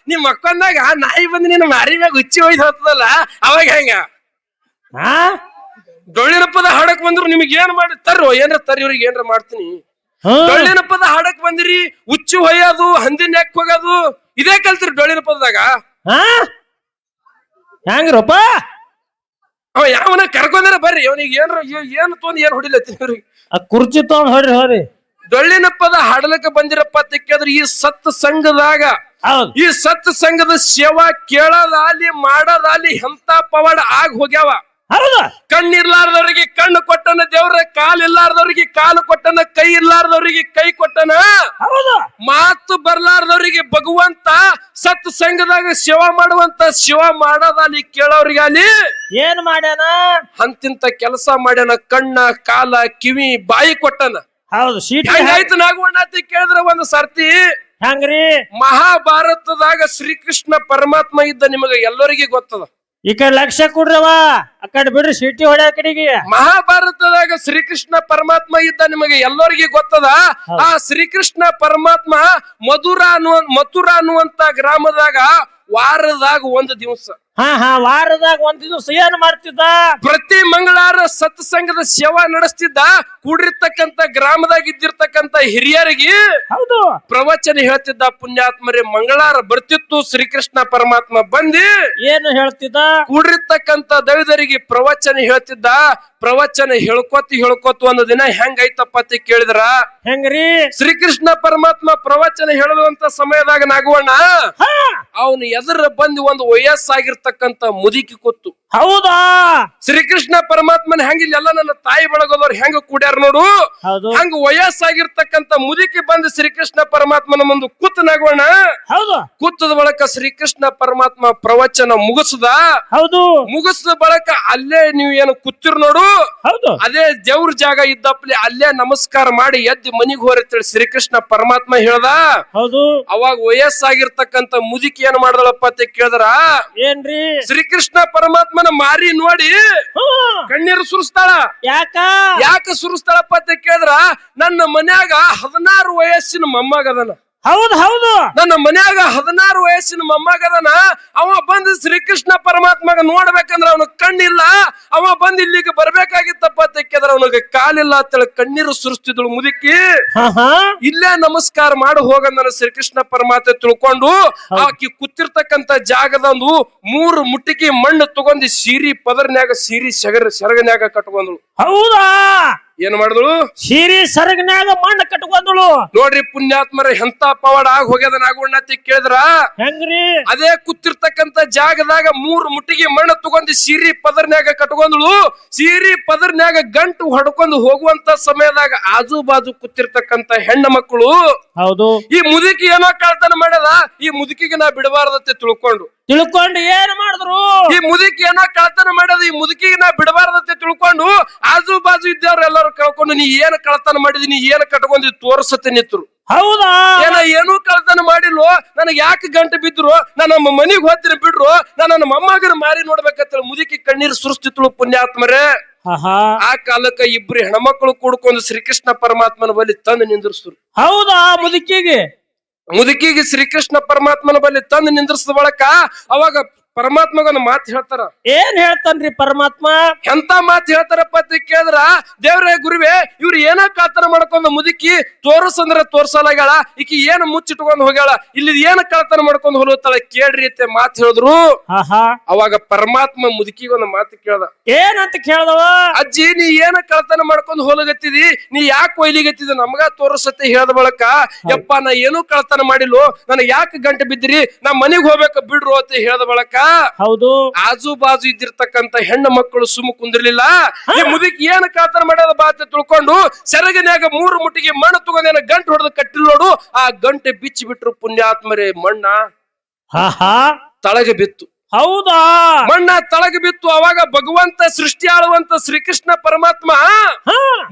ನಿಮ್ ಮಕ್ಕಂದಾಗ ನಾಯಿ ಬಂದು ನಿನ್ನ ಮಾರಿ ಮ್ಯಾಗ ಹುಚ್ಚಿ ಒಯ್ದು ಹೋಗ್ತದಲ್ಲ ಅವಾಗ ಹೆಂಗ ಡೊಳ್ಳಿನ ಪದ ಹಾಡಕ್ ಬಂದ್ರು ನಿಮ್ಗೆ ಏನ್ ಮಾಡಿ ತರ್ರೋ ಏನ್ರ ತರ್ ಇವ್ರಿಗೆ ಏನ್ರ ಮಾಡ್ತೀನಿ ಡೊಳ್ಳಿನ ಪದ ಹಾಡಕ್ ಬಂದಿರಿ ಹುಚ್ಚಿ ಹೊಯ್ಯೋದು ಹಂದಿನ ಯಾಕೆ ಹೋಗೋದು ಇದೇ ಕಲ್ತಿರಿ ಡೊಳ್ಳಿನ ಪದದಾಗ ಹೆಂಗ್ರಪ್ಪ ಅವ ಯಾವನ ಕರ್ಕೊಂಡ್ರ ಬರ್ರಿ ಅವನಿಗೆ ಏನ್ರ ಏನ್ ತೊಂದ್ ಏನ್ ಹೊಡಿಲತ್ತೀನಿ ಇವ್ರಿಗೆ ಕುರ್ಚಿ ತಗೊಂಡ್ ಹೊಡ್ರಿ ಹೋರಿ ಡೊಳ್ಳಿನ ಪದ ಹಾಡಲಕ್ಕ ಬಂದಿರಪ್ಪ ಅಂತ ಕೇಳಿದ್ರೆ ಈ ಸತ್ ಸಂಘದಾಗ ಈ ಸತ್ ಸಂಘದ ಸೇವಾ ಕೇಳೋದಾಲಿ ಮಾಡೋದಾಲಿ ಎಂತ ಪವಾಡ ಆಗ್ ಹೋಗ್ಯಾವ ಕಣ್ಣಿರ್ಲಾರ್ದವ್ರಿಗೆ ಕಣ್ಣು ಕೊಟ್ಟನ ದೇವ್ರ ಕಾಲ್ ಇರ್ಲಾರ್ದವ್ರಿಗೆ ಕಾಲು ಕೊಟ್ಟನ ಕೈ ಇರ್ಲಾರ್ದವ್ರಿಗೆ ಕೈ ಕೊಟ್ಟನ ಮಾತು ಬರ್ಲಾರ್ದವ್ರಿಗೆ ಭಗವಂತ ಸತ್ ಸಂಘದಾಗ ಸೇವಾ ಮಾಡುವಂತ ಸೇವಾ ಮಾಡೋದಾಲಿ ಕೇಳೋರಿಗೆ ಅಲ್ಲಿ ಏನ್ ಮಾಡ್ಯಾನ ಅಂತಿಂತ ಕೆಲಸ ಮಾಡ್ಯಾನ ಕಣ್ಣ ಕಾಲ ಕಿವಿ ಬಾಯಿ ಕೊಟ್ಟನ ಹೌದು ಹೆಂಗಾಯ್ತು ನಾಗವಣ್ಣ ಅಂತ ಕೇಳಿದ್ರ ಒಂದು ಸರ್ತಿ ಹೆಂಗ್ರಿ ಮಹಾಭಾರತದಾಗ ಶ್ರೀಕೃಷ್ಣ ಪರಮಾತ್ಮ ಇದ್ದ ನಿಮಗೆ ಎಲ್ಲರಿಗೂ ಗೊತ್ತದ ಈ ಕಡೆ ಲಕ್ಷ ಕೊಡ್ರವ ಆ ಕಡೆ ಬಿಡ್ರಿ ಸಿಟಿ ಹೊಡ್ಯ ಕಡೆಗೆ ಮಹಾಭಾರತದಾಗ ಶ್ರೀಕೃಷ್ಣ ಪರಮಾತ್ಮ ಇದ್ದ ನಿಮಗೆ ಎಲ್ಲರಿಗೂ ಗೊತ್ತದ ಆ ಶ್ರೀಕೃಷ್ಣ ಪರಮಾತ್ಮ ಮಥುರಾ ಅನ್ನುವಂತ ಗ್ರಾಮದಾಗ ವಾರದಾಗ ಒಂದು ದಿವಸ ವಾರದಾಗ ಒಂದ್ ದಿವಸ ಏನ್ ಮಾಡ್ತಿದ್ದ ಪ್ರತಿ ಮಂಗಳವಾರ ಸತ್ಸಂಗದ ಸೇವಾ ನಡೆಸ್ತಿದ್ದ ಕೂಡಿರ್ತಕ್ಕಂತ ಗ್ರಾಮದಾಗ ಇದ್ದಿರ್ತಕ್ಕಂತ ಹಿರಿಯರಿಗೆ ಹೌದು ಪ್ರವಚನ ಹೇಳ್ತಿದ್ದ ಪುಣ್ಯಾತ್ಮರೇ ಮಂಗಳವಾರ ಬರ್ತಿತ್ತು ಶ್ರೀಕೃಷ್ಣ ಪರಮಾತ್ಮ ಬಂದಿ ಏನು ಹೇಳ್ತಿದ್ದ ಕೂಡಿರ್ತಕ್ಕಂತ ದೈವದರಿಗೆ ಪ್ರವಚನ ಹೇಳ್ತಿದ್ದ ಪ್ರವಚನ ಹೇಳ್ಕೊತ ಒಂದು ದಿನ ಹೆಂಗೈತಪ್ಪ ಅಂತ ಕೇಳಿದ್ರ ಹೆಂಗ್ರಿ ಶ್ರೀಕೃಷ್ಣ ಪರಮಾತ್ಮ ಪ್ರವಚನ ಹೇಳುವಂತ ಸಮಯದಾಗ ನಾಗವಣ್ಣ ಅವನು ಎದುರ ಬಂದು ಒಂದು ವಯಸ್ಸಾಗಿರ್ತಕ್ಕಂತ ಮುದುಕಿ ಕೂತು ಹೌದಾ ಶ್ರೀಕೃಷ್ಣ ಪರಮಾತ್ಮನ ಹೆಂಗಿಲ್ಲ ನನ್ನ ತಾಯಿ ಬಳಗದವ್ರು ಹೆಂಗ ಕೂಡ್ಯಾರ ನೋಡು ಹಂಗ ವಯಸ್ಸಾಗಿರ್ತಕ್ಕಂತ ಮುದುಕಿ ಬಂದು ಶ್ರೀಕೃಷ್ಣ ಪರಮಾತ್ಮನ ಮುಂದೆ ಕೂತ್ ನಾಗವಣ್ಣ ಕೂತದ ಬಳಕ ಶ್ರೀಕೃಷ್ಣ ಪರಮಾತ್ಮ ಪ್ರವಚನ ಮುಗಿಸದ ಮುಗಿಸದ ಬಳಕ ಅಲ್ಲೇ ನೀವು ಏನು ಕೂತಿರ್ ನೋಡು ಅದೇ ದೇವ್ರ ಜಾಗ ಇದ್ದಪ್ಪಲಿ ಅಲ್ಲೇ ನಮಸ್ಕಾರ ಮಾಡಿ ಎದ್ದು ಮನಿಗ್ ಹೋರತ್ತೇಳಿ ಶ್ರೀಕೃಷ್ಣ ಪರಮಾತ್ಮ ಹೇಳ್ದ ಅವಾಗ ವಯಸ್ಸಾಗಿರ್ತಕ್ಕಂತ ಮುದುಕಿ ಏನ್ ಮಾಡ್ದಳಪ್ಪ ಅಂತ ಕೇಳಿದ್ರ ಏನ್ರಿ ಶ್ರೀಕೃಷ್ಣ ಪರಮಾತ್ಮನ ಮಾರಿ ನೋಡಿ ಕಣ್ಣೀರು ಸುರಿಸ್ತಾಳ ಯಾಕ ಸುರಿಸ್ತಾಳಪ್ಪ ಅಂತ ಕೇಳಿದ್ರ ನನ್ನ ಮನ್ಯಾಗ 16 ವಯಸ್ಸಿನ ಮೊಮ್ಮಗದನ ಹೌದು ಹೌದು. ನನ್ನ ಮನ್ಯಾಗ 16 ವಯಸ್ಸಿನ ಮೊಮ್ಮಗದನ, ಅವ ಬಂದ್ ಶ್ರೀಕೃಷ್ಣ ಪರಮಾತ್ಮಗ ನೋಡ್ಬೇಕಂದ್ರ ಅವನ ಕಣ್ಣಿಲ್ಲ, ಅವ ಬಂದ್ ಇಲ್ಲಿಗೆ ಬರ್ಬೇಕಾಗಿತ್ತಪ್ಪ ತೆಕ್ಕಿದ್ರ ಅವನಿಗೆ ಕಾಲಿಲ್ಲ ಅಂತೇಳಿ ಕಣ್ಣೀರು ಸುರಿಸ್ತಿದ್ಳು ಮುದುಕಿ. ಇಲ್ಲೇ ನಮಸ್ಕಾರ ಮಾಡಿ ಹೋಗಂದ ಶ್ರೀಕೃಷ್ಣ ಪರಮಾತ್ಮ ತಿಳ್ಕೊಂಡು ಆಕಿ ಕೂತಿರ್ತಕ್ಕಂತ ಜಾಗದಂದು 3 ಮುಟ್ಟಿಗೆ ಮಣ್ಣು ತಗೊಂಡು ಸೀರಿ ಪದರ್ನ್ಯಾಗ ಸೀರಿ ಸೆರಗನ್ಯಾಗ ಕಟ್ಕೊಂಡ್ಳು. ಹೌದಾ? ಏನ್ ಮಾಡಿದಳು? ಸೀರಿ ಸೆರಗನ್ಯಾಗ ಮಣ್ಣು ಕಟ್ಕೊಂಡಳು. ನೋಡ್ರಿ ಪುಣ್ಯಾತ್ಮರ ಎಂತ ಪವಾಡ ಆಗ ಹೋಗ್ಯದ ನಾಗುಣ್ಣತಿ ಕೇಳಿದ್ರ ಹೆಂಗ್ರಿ? ಅದೇ ಕೂತಿರ್ತಕ್ಕಂತ ಜಾಗದಾಗ 3 ಮುಟ್ಟಿಗೆ ಮಣ್ಣು ತಗೊಂಡು ಸೀರಿ ಪದರ್ನ್ಯಾಗ ಕಟ್ಕೊಂಡ್ಳು. ಸೀರಿ ಪದರ್ನ್ಯಾಗ ಗಂಟು ಹೊಡ್ಕೊಂಡು ಹೋಗುವಂತ ಸಮಯದಾಗ ಆಜು ಬಾಜು ಕೂತಿರ್ತಕ್ಕಂತ ಹೆಣ್ಣು ಮಕ್ಕಳು ಹೌದು ಈ ಮುದುಕಿ ಏನೋ ಕಳ್ತನ ಮಾಡ್ಯದ, ಈ ಮುದುಕಿಗೆ ನಾ ಬಿಡಬಾರ್ದತ್ತೆ ತಿಳ್ಕೊಂಡು ಏನ್ ಮಾಡಿದ್ರು? ಈ ಮುದುಕಿ ಏನೋ ಕಳ್ತನ ಮಾಡ್ಯದ, ಈ ಮುದುಕಿಗೆ ನಾ ಬಿಡಬಾರ್ದತ್ತೆ ತಿಳ್ಕೊಂಡು ಆಜು ಬಾಜು ಇದ್ದವ್ರ ಎಲ್ಲಾರು ಕೇಳ್ಕೊಂಡು ನೀ ಏನ್ ಕಳ್ತನ ಮಾಡಿದಿ, ನೀ ಏನ್ ಕಟ್ಕೊಂಡಿ ತೋರ್ಸತ್ತೆ ನಿತ್ರು. ಹೌದಾ? ಏನೂ ಕಳ್ತನ ಮಾಡಿಲ್ವೋ, ನನಗ್ ಯಾಕೆ ಗಂಟು ಬಿದ್ರು, ನಾನು ನಮ್ಮ ಮನಿಗ್ ಹೋಗ್ತೀನಿ ಬಿಡ್ರು, ನಾನು ನನ್ನ ಮೊಮ್ಮಗನ ಮಾರಿ ನೋಡ್ಬೇಕಂತ ಮುದುಕಿ ಕಣ್ಣೀರು ಸುರಿಸ್ತಿತ್ಳು ಪುಣ್ಯಾತ್ಮರೇ. ಆ ಕಾಲಕ್ಕ 2 ಹೆಣ್ಮಕ್ಳು ಕೂಡ್ಕೊಂಡು ಶ್ರೀಕೃಷ್ಣ ಪರಮಾತ್ಮನ ಬಳಿ ತಂದು ನಿಂದ್ರಿಸಿದ್ರು. ಹೌದಾ? ಮುದುಕಿಗೆ ಶ್ರೀಕೃಷ್ಣ ಪರಮಾತ್ಮನ ಬಳಿ ತಂದು ನಿಂದ್ರಿಸಿದ ಬಳಕ ಅವಾಗ ಪರಮಾತ್ಮಗೊಂದು ಮಾತು ಹೇಳ್ತಾರ. ಏನ್ ಹೇಳ್ತಾನ್ರಿ ಪರಮಾತ್ಮ? ಎಂತ ಮಾತು ಹೇಳ್ತಾರಪ್ಪ ಅಂತ ಕೇಳಿದ್ರ, ದೇವ್ರೇ ಗುರುವೇ, ಇವ್ರು ಏನ ಕಳ್ತನ ಮಾಡ್ಕೊಂಡು ಮುದುಕಿ ತೋರ್ಸಂದ್ರ ತೋರ್ಸಲಾಗ್ಯಾಳ, ಈಕಿ ಏನ್ ಮುಚ್ಚಿಟ್ಕೊಂಡ್ ಹೋಗ್ಯಾಳ, ಇಲ್ಲಿ ಏನ್ ಕಳ್ತನ ಮಾಡ್ಕೊಂಡು ಹೋಗ್ತಾಳ ಕೇಳ್ರಿ ಅಂತ ಮಾತು ಹೇಳಿದ್ರು. ಅವಾಗ ಪರಮಾತ್ಮ ಮುದುಕಿಗೊಂದು ಮಾತು ಕೇಳ್ದ. ಏನಂತ ಕೇಳ್ದವ? ಅಜ್ಜಿ, ನೀ ಏನ ಕಳ್ತನ ಮಾಡ್ಕೊಂಡು ಹೋಲಗತ್ತಿದಿ, ನೀ ಯಾಕೆ ಒಯ್ಲಿಗತ್ತಿದ ನಮಗ ತೋರ್ಸತ್ತೆ ಹೇಳ್ದ ಬಳಕ, ಯಪ್ಪ ನಾ ಏನೂ ಕಳ್ತನ ಮಾಡಿಲ್ವೋ, ನನಗ್ ಯಾಕೆ ಗಂಟೆ ಬಿದ್ದಿರಿ, ನಾ ಮನಿಗ್ ಹೋಗ್ಬೇಕ ಬಿಡ್ರು ಅಂತ ಹೇಳ್ದ ಬಳಕ ಹೌದು ಆಜು ಬಾಜು ಇದ್ದಿರ್ತಕ್ಕಂತ ಹೆಣ್ಣು ಮಕ್ಕಳು ಸುಮ್ಮ ಕುಂದಿರ್ಲಿಲ್ಲ. ಈ ಮುದುಕಿ ಏನ್ ಕಳ್ತನ ಮಾಡ್ಯದ ಬಾತ ತಿಳ್ಕೊಂಡು ಸೆರಗಿನ್ಯಾಗ 3 ಮುಟ್ಟಿಗೆ ಮಣ್ಣು ತಗೊಂಡೇನ ಗಂಟು ಹೊಡೆದು ಕಟ್ಟಿಲ್ ನೋಡು, ಆ ಗಂಟೆ ಬಿಚ್ಚಿ ಬಿಟ್ರು ಪುಣ್ಯಾತ್ಮರೇ. ಮಣ್ಣ ತಳಗೆ ಬಿತ್ತು. ಹೌದಾ? ಮಣ್ಣ ತಳಗ ಬಿತ್ತು. ಅವಾಗ ಭಗವಂತ ಸೃಷ್ಟಿ ಆಳುವಂತ ಶ್ರೀಕೃಷ್ಣ ಪರಮಾತ್ಮ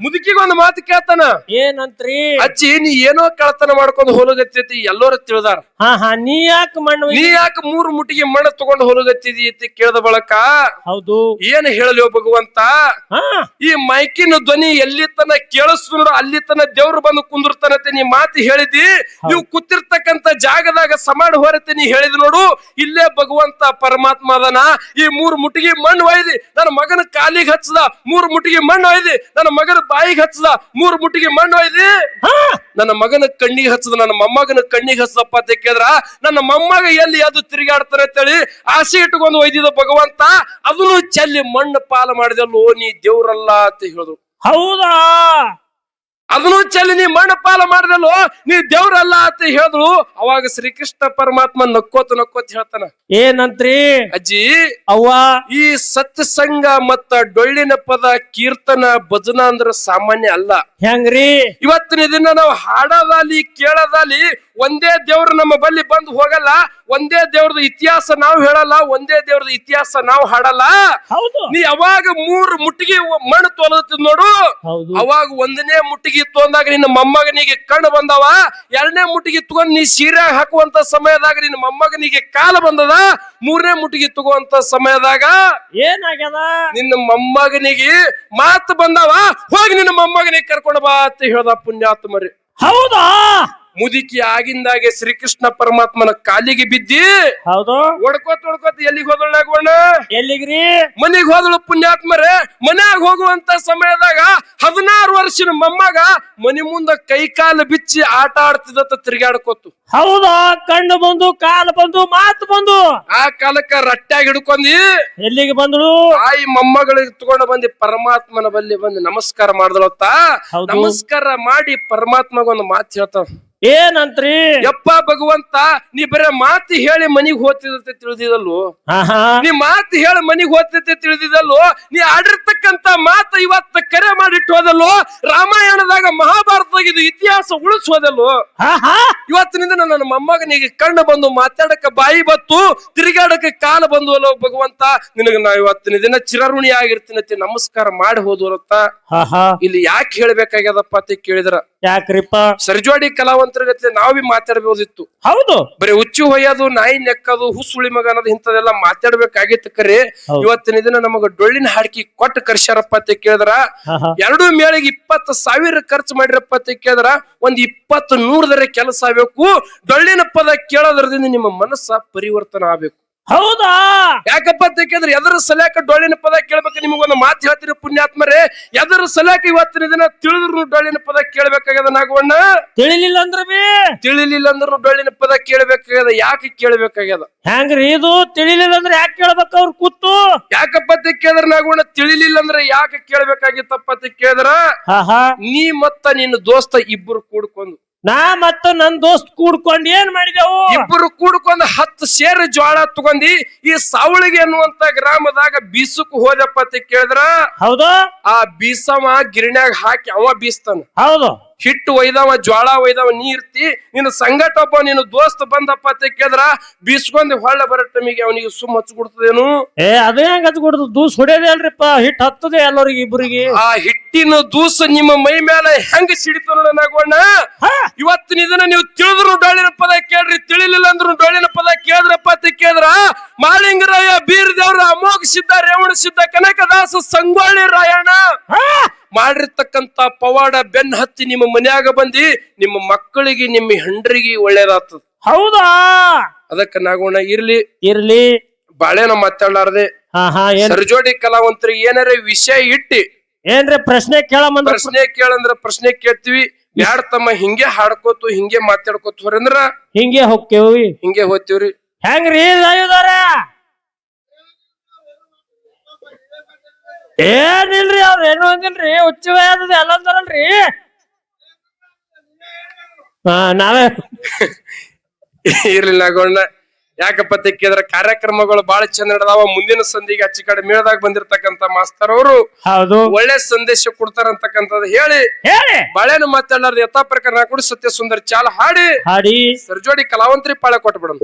ಮುದುಕಿಗೊಂದು ಮಾತು ಕೇಳ್ತಾನ. ಏನಂತ್ರಿ? ಅಜ್ಜಿ, ನೀ ಏನೋ ಕಳ್ತನ ಮಾಡ್ಕೊಂಡು ಹೋಲಗತ್ತೈತಿ ಎಲ್ಲರೂ ತಿಳಿದಾರ, ನೀ ಯಾಕೆ 3 ಮುಟ್ಟಿಗೆ ಮಣ್ಣು ತಗೊಂಡು ಹೋಲಗತ್ತಿದಿ ಅಂತ ಕೇಳ್ದ ಬಳಕ ಹೌದು ಏನ್ ಹೇಳಲಿ ಭಗವಂತ, ಈ ಮೈಕಿನ ಧ್ವನಿ ಎಲ್ಲಿ ತನ ಕೇಳಿಸ್ತು ನೋಡು, ಅಲ್ಲಿ ತನ ದೇವ್ರು ಬಂದು ಕುಂದಿರ್ತಾನಂತೆ ನೀ ಮಾತು ಹೇಳಿದಿ. ನೀವು ಕೂತಿರ್ತಕ್ಕಂತ ಜಾಗದಾಗ ಸಮಾಡ ಹೊರತೆ ನೀ ಹೇಳಿದ್ ನೋಡು, ಇಲ್ಲೇ ಭಗವಂತ ಪರಮಾತ್ಮ ಅದನ. ಈ 3 ಮುಟ್ಟಿಗೆ ಮಣ್ಣು ಒಯ್ದಿ ನನ್ನ ಮಗನ ಕಾಲಿಗೆ ಹಚ್ಚದ, 3 ಮುಟ್ಟಿಗೆ ಮಣ್ಣು ಒಯ್ದಿ ನನ್ನ ಮಗನ ಬಾಯಿಗೆ ಹಚ್ಚದ, 3 ಮುಟ್ಟಿಗೆ ಮಣ್ಣು ಒಯ್ದಿ ನನ್ನ ಮಗನ ಕಣ್ಣಿಗೆ ಹಚ್ಚದ, ನನ್ನ ಮೊಮ್ಮಗನ ಕಣ್ಣಿಗೆ ಹಚ್ಚದಪ್ಪ ಅಂತ ಕೇಳಿದ್ರ, ನನ್ನ ಮೊಮ್ಮಗ ಎಲ್ಲಿ ಅದು ತಿರುಗಾಡ್ತಾನೆ ಅಂತೇಳಿ ಆಸೆ ಇಟ್ಕೊಂಡು ಒಯ್ದಿದ ಭಗವಂತ ಅದನ್ನು ಚೆಲ್ಲಿ ಮಣ್ಣು ಪಾಲ ಮಾಡಿದಲ್ಲೋ ನೀ ದೇವ್ರಲ್ಲ ಅಂತ ಹೇಳಿದ್ರು. ಹೌದಾ? ಅದನ್ನು ಚೆಲ್ಲಿ ನೀ ಮಣ್ಣು ಪಾಲ ಮಾಡಿದಲ್ಲೋ ನೀ ದೇವ್ರಲ್ಲ ಅಂತ ಹೇಳಿದ್ರು. ಅವಾಗ ಶ್ರೀಕೃಷ್ಣ ಪರಮಾತ್ಮ ನಕ್ಕೋತ ಹೇಳ್ತಾನ. ಏನಂತ್ರಿ? ಅಜ್ಜಿ, ಅವ್ವ, ಈ ಸತ್ಸಂಗ ಮತ್ತ ಡೊಳ್ಳಿನ ಪದ, ಕೀರ್ತನ, ಭಜನ ಅಂದ್ರ ಸಾಮಾನ್ಯ ಅಲ್ಲ. ಹೆಂಗ್ರಿ? ಇವತ್ತಿನ ದಿನ ನಾವು ಹಾಡೋದಾಲಿ ಕೇಳೋದಾಲಿ ಒಂದೇ ದೇವ್ರು ನಮ್ಮ ಬಲ್ಲಿ ಬಂದು ಹೋಗಲ್ಲ, ಒಂದೇ ದೇವ್ರದ ಇತಿಹಾಸ ನಾವು ಹೇಳಲ್ಲ, ಒಂದೇ ದೇವ್ರದ ಇತಿಹಾಸ ನಾವು ಹಾಡಲ್ಲ. ನೀ ಅವಾಗ 3 ಮುಟ್ಟಿಗೆ ಮಣ್ಣು ತೊಲದ ನೋಡು, ಅವಾಗ 1ನೇ ಮುಟ್ಟಿಗೆ ತೊಂದಾಗ ನಿನ್ನ ಮೊಮ್ಮಗನಿಗೆ ಕಣ್ಣು ಬಂದವ, 2ನೇ ಮುಟ್ಟಿಗೆ ತಗೊಂಡ್ ನೀ ಸೀರೆ ಹಾಕುವಂತ ಸಮಯದಾಗ ನಿನ್ನ ಮೊಮ್ಮಗನಿಗೆ ಕಾಲ ಬಂದದ, 3ನೇ ಮುಟ್ಟಿಗೆ ತಗೋಂತ ಸಮಯದಾಗ ಏನಾಗ್ಯದ? ನಿನ್ನ ಮೊಮ್ಮಗನಿಗೆ ಮಾತು ಬಂದವ, ಹೋಗಿ ನಿನ್ನ ಮೊಮ್ಮಗನಿಗೆ ಕರ್ಕೊಂಡು ಬಾ ಅಂತ ಹೇಳ್ದ ಪುಣ್ಯಾತ್ಮರಿ. ಹೌದಾ? ಮುದುಕಿ ಆಗಿಂದಾಗೆ ಶ್ರೀಕೃಷ್ಣ ಪರಮಾತ್ಮನ ಕಾಲಿಗೆ ಬಿದ್ದಿ ಹೌದು ಒಡ್ಕೋತ ಎಲ್ಲಿಗೆ ಹೋದಳಾಗೋಣ? ಎಲ್ಲಿಗ್ರಿ? ಮನಿಗ್ ಹೋದಳು ಪುಣ್ಯಾತ್ಮರೇ. ಮನ್ಯಾಗ ಹೋಗುವಂತ ಸಮಯದಾಗ 16 ವರ್ಷದ ಮೊಮ್ಮಗ ಮನಿ ಮುಂದ ಕೈ ಕಾಲು ಬಿಚ್ಚಿ ಆಟ ಆಡ್ತಿದ್ದ ತಿರ್ಗಾಡ್ಕೋತು. ಹೌದಾ? ಕಣ್ಣು ಬಂದು, ಕಾಲು ಬಂದು, ಮಾತು ಬಂದು. ಆ ಕಾಲಕ್ಕ ರಟ್ಟಾಗಿ ಹಿಡ್ಕೊಂಡಿ ಎಲ್ಲಿಗೆ ಬಂದಳು? ತಾಯಿ ಮೊಮ್ಮಗಳಿಗೆ ತಗೊಂಡು ಬಂದಿ ಪರಮಾತ್ಮನ ಬಲ್ಲಿ ಬಂದು ನಮಸ್ಕಾರ ಮಾಡಿದಳತ್ತ. ನಮಸ್ಕಾರ ಮಾಡಿ ಪರಮಾತ್ಮಗೊಂದು ಮಾತು ಹೇಳ್ತಾವ. ಏನಂತ್ರಿ? ಯಪ್ಪ ಭಗವಂತ, ನೀ ಬರೇ ಮಾತು ಹೇಳಿ ಮನಿಗ್ ಹೋಗ್ತಿದ್ದೆ ತಿಳಿದಿದಲ್ಲು, ನೀ ಮಾತು ಹೇಳಿ ಮನಿಗ್ ಹೋಗ್ತಿದ್ದೆ ತಿಳಿದಿದಲ್ಲು, ನೀ ಆಡಿರ್ತಕ್ಕಂತ ಮಾತು ಇವತ್ತ ಕರೆ ಮಾಡಿಟ್ಟು ಹೋದಲ್ಲು, ರಾಮಾಯಣದಾಗ ಮಹಾಭಾರತದಾಗ ಇದು ಇತಿಹಾಸ ಉಳಿಸೋದಲ್ಲು. ಇವತ್ತಿನಿಂದ ನನ್ನ ಮೊಮ್ಮಗನಿಗೆ ಕಣ್ಣು ಬಂದು ಮಾತಾಡಕ ಬಾಯಿ ಬತ್ತು, ತಿರುಗಾಡಕ್ಕೆ ಕಾಲ ಬಂದು ಅಲ್ಲೋ ಭಗವಂತ, ನಿನಗ ನಾ ಇವತ್ತಿನ ದಿನ ಚಿರಋಣಿ ಆಗಿರ್ತೀನಿ ನಮಸ್ಕಾರ ಮಾಡಿ ಹೋದವರತ್ತ. ಇಲ್ಲಿ ಯಾಕೆ ಹೇಳ್ಬೇಕಾಗ್ಯದಪ್ಪ ಅಂತ ಕೇಳಿದ್ರ, ಯಾಕ್ರಿಪ್ಪ? ಸರ್ಜೋಡಿ ಕಲಾವಂತರ ಗತಿ ನಾವ್ ಮಾತಾಡ್ಬೋದಿತ್ತು. ಹೌದು, ಬರೀ ಹುಚ್ಚು ಹೊಯ್ಯೋದು, ನಾಯಿ ನೆಕ್ಕದು, ಹುಸುಳಿ ಮಗ ಅನ್ನೋದು ಇಂಥದೆಲ್ಲ ಮಾತಾಡ್ಬೇಕಾಗಿತ್ತು. ಕರೆ ಇವತ್ತಿನ ದಿನ ನಮಗ ಡೊಳ್ಳಿನ ಹಾಡ್ಕಿ ಕೊಟ್ಟು ಕರ್ಸ್ಯಾರಪ್ಪ ಅಂತ ಕೇಳಿದ್ರ 2 ಮೇಳಿಗೆ 20,000 ಖರ್ಚು ಮಾಡಿರಪ್ಪ ಅಂತ ಕೇಳಿದ್ರ ಒಂದ್ 20-100 ಕೆಲಸ ಆಗ್ಬೇಕು. ಡೊಳ್ಳಿನ ಪದ ಕೇಳೋದ್ರದಿಂದ ನಿಮ್ಮ ಮನಸ್ಸ ಪರಿವರ್ತನ ಆಗ್ಬೇಕು. ಹೌದಾ? ಯಾಕಪ್ಪ ಅಂತ ಕೇಳಿದ್ರೆ ಎದರ ಸಲಕ ಡೊಳ್ಳಿನ ಪದ ಕೇಳ್ಬೇಕು. ನಿಮಗೊಂದು ಮಾತು ಹೇಳ್ತೀರಿ ಪುಣ್ಯಾತ್ಮರೇ, ಎದರ ಸಲಕ ಇವತ್ತಿನ ದಿನ ತಿಳಿದ್ರು ಡೊಳ್ಳಿನ ಪದ ಕೇಳ್ಬೇಕಾಗ್ಯದ. ನಾಗವಣ್ಣ ತಿಳಿಲಿಲ್ಲ ಅಂದ್ರ ಡೊಳ್ಳಿನ ಪದ ಕೇಳ್ಬೇಕಾಗ್ಯದ. ಯಾಕೆ ಕೇಳ್ಬೇಕಾಗ್ಯದ? ಹೆಂಗ್ರಿ ಇದು? ತಿಳಿಲಿಲ್ಲ ಅಂದ್ರೆ ಯಾಕೆ ಕೇಳ್ಬೇಕು ಅವ್ರು ಕೂತು? ಯಾಕಪ್ಪ ಅಂತ ಕೇಳಿದ್ರ ನಾಗವಣ್ಣ, ತಿಳಿಲಿಲ್ಲ ಅಂದ್ರೆ ಯಾಕೆ ಕೇಳ್ಬೇಕಾಗಿತ್ತಪ್ಪ ಅಂತ ಕೇಳಿದ್ರ, ನೀ ಮತ್ತ ನಿನ್ನ ದೋಸ್ತ ಇಬ್ಬರು ಕೂಡ್ಕೊಂಡು, ನಾ ಮತ್ತ ನನ್ ದೋಸ್ತ್ ಕೂಡ್ಕೊಂಡ್ ಏನ್ ಮಾಡಿದೆವು? ಇಬ್ಬರು ಕೂಡ್ಕೊಂಡ್ 10 ಸೇರ್ ಜ್ವಾಳ ತಗೊಂಡಿ ಈ ಸಾವಳಿಗೆ ಅನ್ನುವಂತ ಗ್ರಾಮದಾಗ ಬೀಸಕ್ ಹೋದಪ್ಪ ಅಂತ ಕೇಳಿದ್ರ, ಹೌದು, ಆ ಬೀಸವ ಗಿರಣ್ಯಾಗ ಹಾಕಿ ಅವ ಬೀಸ್ತಾನ. ಹೌದು, ಹಿಟ್ಟು ಒಯ್ದವ, ಜ್ವಾಳ ಒಯ್ದವ, ನೀ ಇರ್ತಿ. ನಿನ್ನ ಸಂಗಟ ಒಬ್ಬ ನಿನ್ನ ದೋಸ್ತ ಬಂದಪ್ಪ ಅಂತ ಕೇಳಿದ್ರ ಬೀಸ್ಕೊಂಡ್ ಹೊಳ್ಳ ಬರೋ ಟೈಮಿಗೆ ಅವನಿಗೆ ಸುಮ್ಮ ಹಚ್ಕೊಡ್ತದೇನು? ಅದ ಹೆಂಗ ಹಚ್ಕೊಡ್ತದ? ದೂಸ್ ಹೊಡೆಯದೇ ಅಲ್ರಿಪ್ಪ, ಹಿಟ್ ಹತ್ತದೆ ಎಲ್ಲರಿಗೆ ಇಬ್ಬರಿಗೆ. ಆ ಹಿಟ್ಟಿನ ದೂಸ ನಿಮ್ಮ ಮೈ ಮೇಲೆ ಹೆಂಗ ಸಿಡಿತ ನೋಡೋಣ. ಇವತ್ತಿನ ಇದನ್ನ ನೀವು ತಿಳಿದ್ರು ಡೊಳ್ಳಿನ ಪದ ಕೇಳ್ರಿ, ತಿಳಿಲಿಲ್ಲ ಅಂದ್ರು ಡೊಳ್ಳಿನ ಪದ ಕೇಳಿದ್ರಪ್ಪ ಅಂತ ಕೇಳಿದ್ರ ಮಾಳಿಂಗರಾಯ, ಬೀರದೇವ್ರ, ಅಮೋಘ ಸಿದ್ಧ, ರೇವಣ ಸಿದ್ಧ, ಕನಕದಾಸ, ಸಂಗೊಳ್ಳಿ ರಾಯಣ್ಣ ಮಾಡಿರ್ತಕ್ಕಂತ ಪವಾಡ ಬೆನ್ನ ಹತ್ತಿ ನಿಮ್ಮ ಮನ್ಯಾಗ ಬಂದಿ ನಿಮ್ಮ ಮಕ್ಕಳಿಗೆ ನಿಮ್ಮ ಹೆಂಡ್ರಿಗೆ ಒಳ್ಳೇದಾಗ್ತದ. ಹೌದಾ? ಅದಕ್ಕ ನಾಗೋಣ ಇರ್ಲಿ ಬಾಳೆನ ಮಾತಾಡ್ಲಾರ್ದೆ ಸರ್ಜೋಡಿ ಕಲಾವಂತರಿಗೆ ಏನಾರ ವಿಷಯ ಇಟ್ಟಿ ಏನ್ರಿ ಪ್ರಶ್ನೆ ಕೇಳಂದ್ರ ಪ್ರಶ್ನೆ ಕೇಳ್ತೀವಿ. ಯಾರ ತಮ್ಮ ಹಿಂಗೆ ಹಾಡ್ಕೋತು ಹಿಂಗೆ ಮಾತಾಡ್ಕೋತ ಹೋರಂದ್ರ ಹಿಂಗೆ ಹೋಗ್ತೇವಿ, ಹಿಂಗೆ ಹೋಗ್ತೀವ್ರಿ. ಹೆಂಗ್ರಿ ಏನಿಲ್ರಿ, ಅವ್ರ ಏನು ಅಂದಿಲ್ರಿ, ಹುಚ್ಚ ಎಲ್ಲಂತಾರಲ್ರಿ. ನಾವೇ ಇರ್ಲಿಲ್ಲ ಗೊಂಡ. ಯಾಕಪ್ಪ ತೆಕ್ಕಿದ್ರ ಕಾರ್ಯಕ್ರಮಗಳು ಬಹಳ ಚಂದ ನಡೆದಾವ. ಮುಂದಿನ ಸಂಧಿಗೆ ಅಚ್ಚಿ ಕಡೆ ಮೇಳದಾಗ ಬಂದಿರತಕ್ಕಂತ ಮಾಸ್ತರ್ ಅವರು ಹೌದು ಒಳ್ಳೆ ಸಂದೇಶ ಕೊಡ್ತಾರಂತಕ್ಕಂಥದ್ದು ಹೇಳಿ ಬಾಳೆನ ಮಾತಾಡಲಾರ್ದ ಯಥಾ ಪ್ರಕಾರ ಕೂಡ ಸತ್ಯ ಸುಂದರ ಚಾಲ ಹಾಡಿ ಸರ್ಜೋಡಿ ಕಲಾವಂತರಿ ಪಾಳೆ ಕೊಟ್ಬಿಡೋಣ.